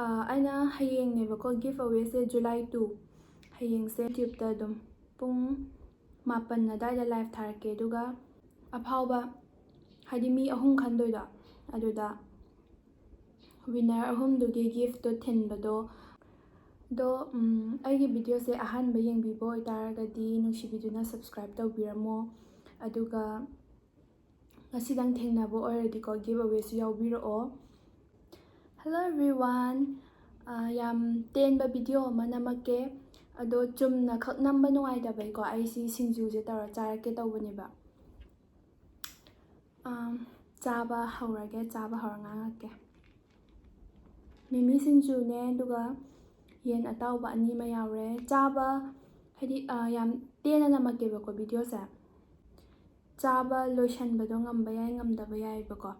ꯑꯩꯅ ꯍꯌꯦꯡꯅꯦꯕꯀꯣ ꯒꯤꯐ ꯑꯋꯦꯁꯦ July 2 ꯍꯌꯦꯡꯁꯦ ꯌꯨꯇ꯭ꯌꯨꯕꯇ ꯑꯗꯨꯝ ꯄꯨꯡ 9 ꯑꯗꯥꯏꯗ ꯂꯥꯏꯚ ꯊꯥꯔꯛꯀꯦ ꯑꯗꯨꯒ ꯑꯐꯥꯎꯕ ꯍꯥꯏꯗꯤ ꯃꯤ 3 ꯈꯟꯗꯣꯏꯗꯣ ꯑꯗꯨꯗ ꯋꯤꯟꯅꯔ 3ꯗꯨꯒꯤ ꯒꯤꯐꯇꯣ ꯊꯤꯟꯕꯗꯣ ꯑꯗꯣ ꯑꯩꯒꯤ ꯚꯤꯗꯤꯑꯣꯁꯦ ꯑꯍꯥꯟꯕ ꯌꯦꯡꯕꯤꯕ ꯑꯣꯏꯇꯥꯔꯒꯗꯤ ꯅꯨꯡꯁꯤꯕꯤꯗꯨꯅ ꯁꯕꯁꯀ꯭ꯔꯥꯏꯕ ꯇꯧꯕꯤꯔꯝꯃꯣ ꯑꯗꯨꯒ ꯉꯁꯤꯗꯪ ꯊꯦꯡꯅꯕ ꯑꯣꯏꯔꯗꯤꯀꯣ ꯒꯤꯐ ꯑꯋꯦꯁꯨ ꯌꯥꯎꯕꯤꯔꯛꯑꯣ ꯍꯦꯜꯂꯣ ꯑꯦꯚ꯭ꯔꯤꯋꯥꯟ ꯌꯥꯝ ꯇꯦꯟꯕ ꯚꯤꯗꯤꯑꯣ ꯑꯃ ꯅꯝꯃꯛꯀꯦ ꯑꯗꯣ ꯆꯨꯝꯅ ꯈꯛ ꯅꯝꯕ ꯅꯨꯡꯉꯥꯏꯇꯕꯩꯀꯣ ꯑꯩꯁꯤ ꯁꯤꯡꯖꯨꯁꯦ ꯇꯧꯔ ꯆꯥꯔꯛꯀꯦ ꯇꯧꯕꯅꯦꯕ ꯆꯥꯕ ꯍꯧꯔꯒꯦ ꯆꯥꯕ ꯍꯧꯔ ꯉꯥꯡꯉꯛꯀꯦ ꯃꯤꯃꯤ ꯁꯤꯡꯖꯨꯅꯦ ꯑꯗꯨꯒ ꯌꯦꯟ ꯑꯇꯥꯎꯕ 2 ꯑꯃ ꯌꯥꯎꯔꯦ ꯆꯥꯕ ꯍꯥꯏꯗꯤ ꯌꯥꯝ ꯇꯦꯟꯅ ꯅꯝꯃꯛꯀꯦꯕꯀꯣ ꯚꯤꯗꯤꯑꯣꯁꯦ ꯆꯥꯕ ꯂꯣꯏꯁꯟꯕꯗꯣ ꯉꯝꯕ ꯌꯥꯏ ꯉꯝꯗꯕ ꯌꯥꯏꯕꯀꯣ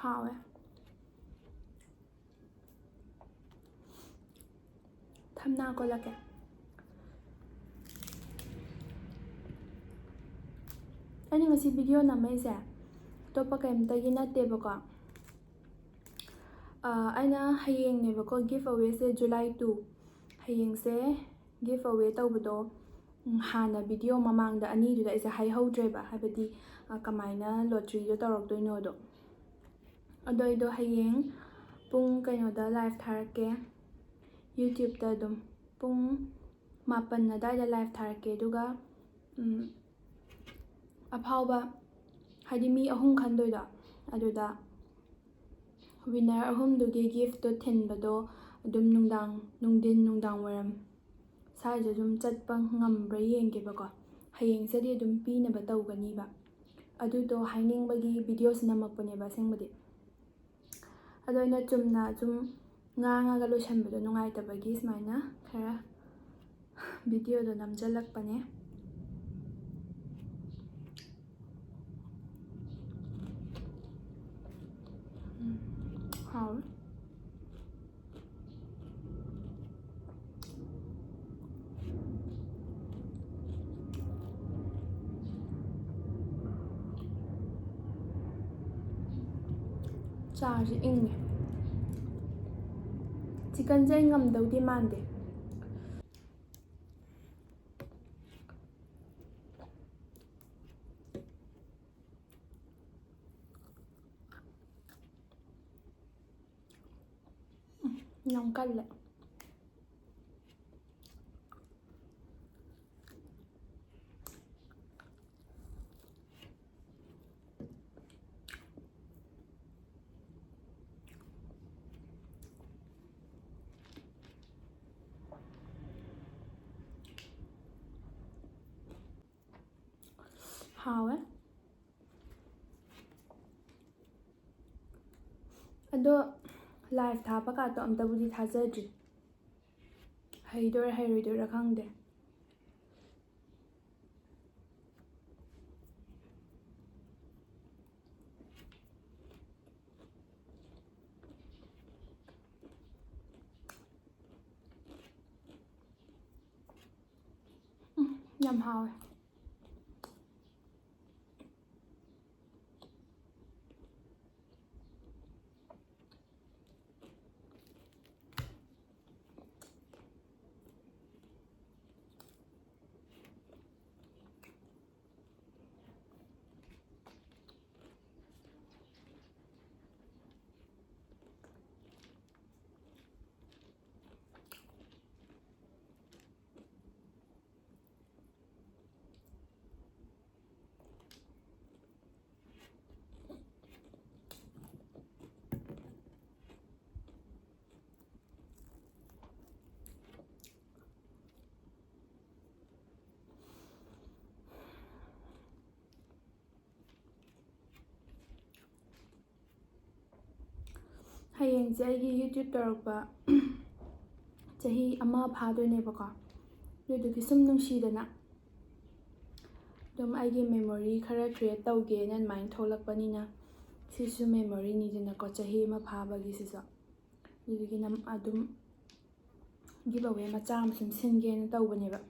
하왜 탐나 골라게 아니 ngasi video namese topa kaimtagi nattebako aina hayengnebako gift away se July 2 hayengse gift away tawbado hana video mamangda ani duda isa haihowdreba habadi kamaina lottery do tawrakdoino do adoido hayeng pung kainoda live tharake YouTube ta dum pung 9 ꯑꯗꯥꯏꯗ live ꯊꯥꯔꯛꯀꯦ ꯑꯗꯨꯒ ꯑꯐꯥꯎꯕ ꯍꯥꯏꯗꯤ ꯃꯤ 3 ꯈꯟꯗꯣꯏꯗꯣ ꯑꯗꯨꯗ winner 3ꯗꯨꯒꯤ ꯒꯤꯐꯇꯣ ꯊꯤꯟꯕꯗꯣ ꯑꯗꯨꯝ ꯅꯨꯡꯗꯥꯡ ꯋꯥꯏꯔꯝ size ꯑꯗꯨꯝ ꯆꯠꯄ ꯉꯝꯕ꯭ꯔꯥ ꯌꯦꯡꯒꯦꯕꯀꯣ ꯍꯌꯦꯡꯁꯤꯗꯤ ꯑꯗꯨꯝ ꯄꯤꯅꯕ ꯇꯧꯒꯅꯤꯕ ꯑꯗꯨꯗꯣ ꯍꯥꯏꯅꯤꯡꯕꯒꯤ ꯚꯤꯗꯤꯑꯣꯁꯤ ꯅꯝꯃꯛꯄꯅꯦꯕ ꯑꯁꯦꯡꯕꯗꯤ ꯑꯗꯣ ꯑꯩꯅ ꯆꯨꯝꯅ ꯁꯨꯝ ꯉꯥꯡꯉꯒ ꯂꯣꯏꯁꯟꯕꯗꯣ ꯅꯨꯡꯉꯥꯏꯇꯕꯒꯤ ꯁꯨꯃꯥꯏꯅ ꯈꯔ ꯚꯤꯗꯤꯑꯣꯗꯣ ꯅꯝꯖꯜꯂꯛꯄꯅꯦ 하울 ꯆꯥꯁꯤ ꯏꯪꯉꯦ ꯆꯤꯀꯟꯁꯦ ꯑꯩ ꯉꯝꯗꯧꯗꯤ ꯃꯥꯟꯗꯦ ꯌꯥꯝ ꯀꯜꯂꯦ 하왜 ꯑꯗꯣ ꯂꯥꯏꯚ ꯊꯥꯕ ꯀꯥꯗꯣ ꯑꯝꯇꯕꯨꯗꯤ ꯊꯥꯖꯗ꯭ꯔꯤ ꯍꯩꯗꯣꯏꯔꯥ ꯍꯩꯔꯣꯏꯗꯣꯏꯔꯥ ꯈꯪꯗꯦ ꯌꯥꯝ ꯍꯥꯎꯋꯦ ꯍꯌꯦꯡꯁꯦ ꯑꯩꯒꯤ ꯌꯨꯇ꯭ꯌꯨꯕ ꯇꯧꯔꯛꯄ ꯆꯍꯤ 1 ꯐꯥꯗꯣꯏꯅꯦꯕꯀꯣ ꯑꯗꯨꯗꯨꯒꯤ ꯁꯨꯝ ꯅꯨꯡꯁꯤꯗꯅ ꯑꯗꯨꯝ ꯑꯩꯒꯤ ꯃꯦꯃꯣꯔꯤ ꯈꯔ ꯀ꯭ꯔꯤꯌꯦꯠ ꯇꯧꯒꯦꯅ ꯑꯗꯨꯃꯥꯏꯅ ꯊꯣꯛꯂꯛꯄꯅꯤꯅ ꯁꯤꯁꯨ ꯃꯦꯃꯣꯔꯤꯅꯤꯗꯅꯀꯣ ꯆꯍꯤ 1 ꯐꯥꯕꯒꯤꯁꯤꯁꯨ ꯑꯗꯨꯗꯨꯒꯤ ꯑꯗꯨꯝ ꯒꯤꯚ ꯑꯋꯦ ꯃꯆꯥ ꯑꯃ ꯁꯨꯝ ꯁꯤꯟꯒꯦꯅ ꯇꯧꯕꯅꯦꯕ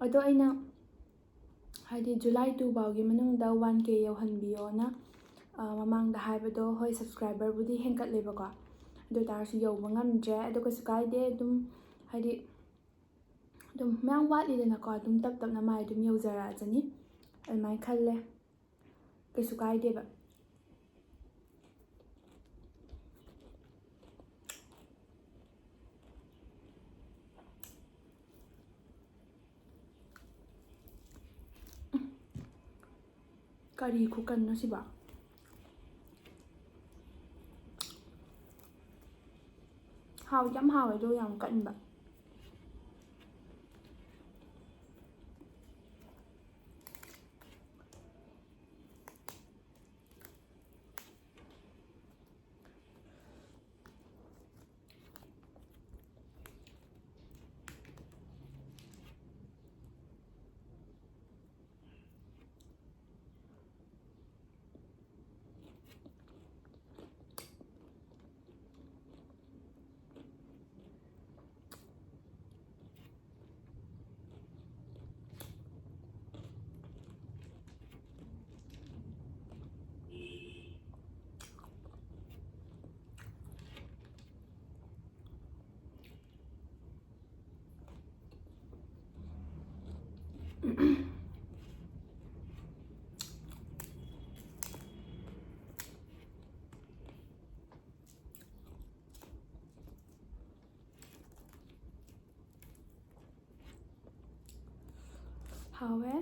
ꯑꯗꯣ ꯑꯩꯅ ꯍꯥꯏꯗꯤ ꯖꯨꯂꯥꯏ 2 ꯐꯥꯎꯒꯤ ꯃꯅꯨꯡꯗ 1K ꯌꯧꯍꯟꯕꯤꯌꯣꯅ ꯃꯃꯥꯡꯗ ꯍꯥꯏꯕꯗꯣ ꯍꯣꯏ ꯁꯕꯁꯀ꯭ꯔꯥꯏꯕꯔꯕꯨꯗꯤ ꯍꯦꯟꯒꯠꯂꯦꯕꯀꯣ ꯑꯗꯨ ꯑꯣꯏꯇꯥꯔꯁꯨ ꯌꯧꯕ ꯉꯝꯗ꯭ꯔꯦ ꯑꯗꯣ ꯀꯩꯁꯨ ꯀꯥꯏꯗꯦ ꯑꯗꯨꯝ ꯍꯥꯏꯗꯤ ꯑꯗꯨꯝ ꯃꯌꯥꯝ ꯋꯥꯠꯂꯤꯗꯅꯀꯣ ꯑꯗꯨꯝ ꯇꯞ ꯇꯞꯅ ꯃꯥꯏ ꯑꯗꯨꯝ ꯌꯧꯖꯔꯛꯑꯖꯅꯤ ꯑꯗꯨꯃꯥꯏꯅ ꯈꯜꯂꯦ ꯀꯩꯁꯨ ꯀꯥꯏꯗꯦꯕ ꯀꯔꯤ ꯈꯨꯀꯟꯅꯣ ꯁꯤꯕꯣ ꯌꯥꯝ ꯍꯥꯎꯋꯦ ꯑꯗꯣ ꯌꯥꯝ ꯀꯟꯕ ꯍꯥꯎꯋꯦ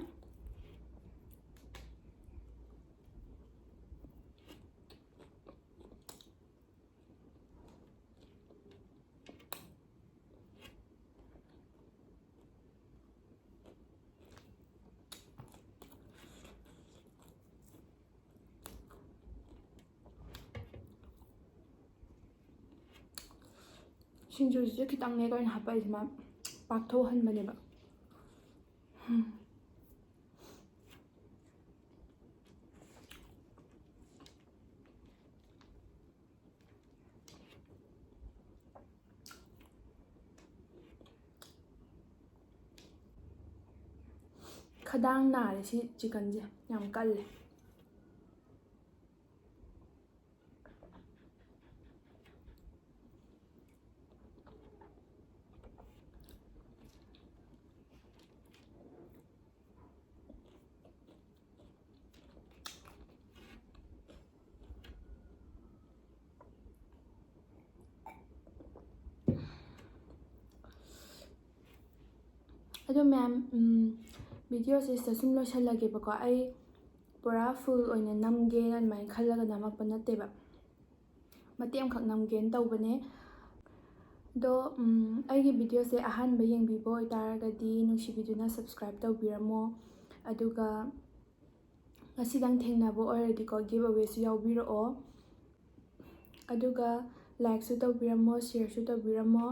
ꯁꯤꯡꯖꯨꯁꯤꯁꯨ ꯈꯤꯇꯪꯅꯦ ꯑꯣꯏꯅ ꯍꯥꯞꯄꯛꯏꯁꯤꯃ ꯄꯥꯛꯊꯣꯛꯍꯟꯕꯅꯦꯕ ꯈꯗꯥꯡ ꯅꯥꯔꯦ ꯁꯤ ꯆꯤꯛꯀꯟꯁꯦ ꯌꯥꯝ ꯀꯜꯂꯦ ꯑꯗꯣ ꯃꯌꯥꯝ ꯚꯤꯗꯤꯑꯣꯁꯦ ꯁꯤꯗ ꯁꯨꯝ ꯂꯣꯏꯁꯜꯂꯒꯦꯕꯀꯣ ꯑꯩ ꯄꯨꯔꯥ ꯐꯨꯜ ꯑꯣꯏꯅ ꯅꯝꯒꯦꯅ ꯑꯗꯨꯃꯥꯏꯅ ꯈꯜꯂꯒ ꯅꯝꯃꯛꯄ ꯅꯠꯇꯦꯕ ꯃꯇꯦꯛ ꯑꯃꯈꯛ ꯅꯝꯒꯦꯅ ꯇꯧꯕꯅꯦ ꯑꯗꯣ ꯑꯩꯒꯤ ꯚꯤꯗꯤꯑꯣꯁꯦ ꯑꯍꯥꯟꯕ ꯌꯦꯡꯕꯤꯕ ꯑꯣꯏꯇꯥꯔꯒꯗꯤ ꯅꯨꯡꯁꯤꯕꯤꯗꯨꯅ ꯁꯕꯁꯀ꯭ꯔꯥꯏꯕ ꯇꯧꯕꯤꯔꯝꯃꯣ ꯑꯗꯨꯒ ꯉꯁꯤꯗꯪ ꯊꯦꯡꯅꯕ ꯑꯣꯏꯔꯗꯤꯀꯣ ꯒꯤꯚ ꯑꯋꯦꯁꯨ ꯌꯥꯎꯕꯤꯔꯛꯑꯣ ꯑꯗꯨꯒ ꯂꯥꯏꯛꯁꯨ ꯇꯧꯕꯤꯔꯝꯃꯣ ꯁꯤꯌꯔꯁꯨ ꯇꯧꯕꯤꯔꯝꯃꯣ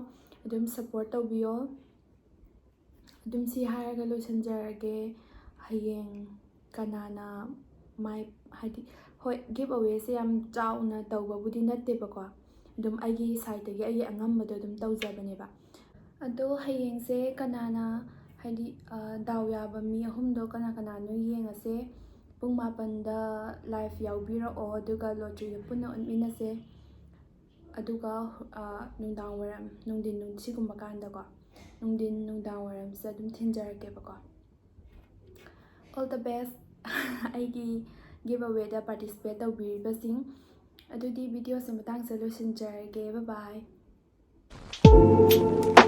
ꯑꯗꯨꯝ ꯁꯞꯄꯣꯔꯠ ꯇꯧꯕꯤꯌꯣ ꯑꯗꯨꯝ ꯁꯤ ꯍꯥꯏꯔꯒ ꯂꯣꯏꯁꯤꯟꯖꯔꯒꯦ ꯍꯌꯦꯡ ꯀꯅꯥꯅ ꯍꯥꯏꯗꯤ ꯍꯣꯏ ꯒꯤꯚ ꯑꯋꯦꯁꯦ ꯌꯥꯝ ꯆꯥꯎꯅ ꯇꯧꯕꯕꯨꯗꯤ ꯅꯠꯇꯦꯕꯀꯣ ꯑꯗꯨꯝ ꯑꯩꯒꯤ ꯁꯥꯏꯠꯇꯒꯤ ꯑꯩꯒꯤ ꯑꯉꯝꯕꯗꯣ ꯑꯗꯨꯝ ꯇꯧꯖꯕꯅꯦꯕ ꯑꯗꯣ ꯍꯌꯦꯡꯁꯦ ꯀꯅꯥꯅ ꯍꯥꯏꯗꯤ ꯗꯥꯎ ꯌꯥꯕ ꯃꯤ ꯑꯍꯨꯝꯗꯣ ꯀꯅꯥꯅꯣ ꯌꯦꯡꯉꯁꯦ ꯄꯨꯡ 7ꯗ ꯂꯥꯏꯚ ꯌꯥꯎꯕꯤꯔꯛꯑꯣ ꯑꯗꯨꯒ ꯂꯣꯇ꯭ꯔꯤꯗꯣ ꯄꯨꯟꯅ ꯎꯠꯃꯤꯟꯅꯁꯦ ꯑꯗꯨꯒ ꯅꯨꯡꯊꯤꯟ ꯁꯤꯒꯨꯝꯕ ꯀꯥꯟꯗꯀꯣ ꯅꯨꯡꯗꯥꯡ ꯋꯥꯏꯔꯝꯁꯦ ꯑꯗꯨꯝ ꯊꯤꯟꯖꯔꯛꯀꯦꯕꯀꯣ ꯑꯣꯜ ꯗ ꯕꯦꯁ ꯑꯩꯒꯤ ꯒꯤꯚ ꯑꯋꯦꯗ ꯄꯥꯔꯇꯤꯁꯤꯄꯦꯠ ꯇꯧꯕꯤꯔꯤꯕꯁꯤꯡ ꯑꯗꯨꯗꯤ ꯚꯤꯗꯤꯑꯣꯁꯦ ꯃꯇꯥꯡꯁꯦ ꯂꯣꯏꯁꯤꯟꯖꯔꯒꯦ ꯕꯥꯏ ꯕꯥꯏ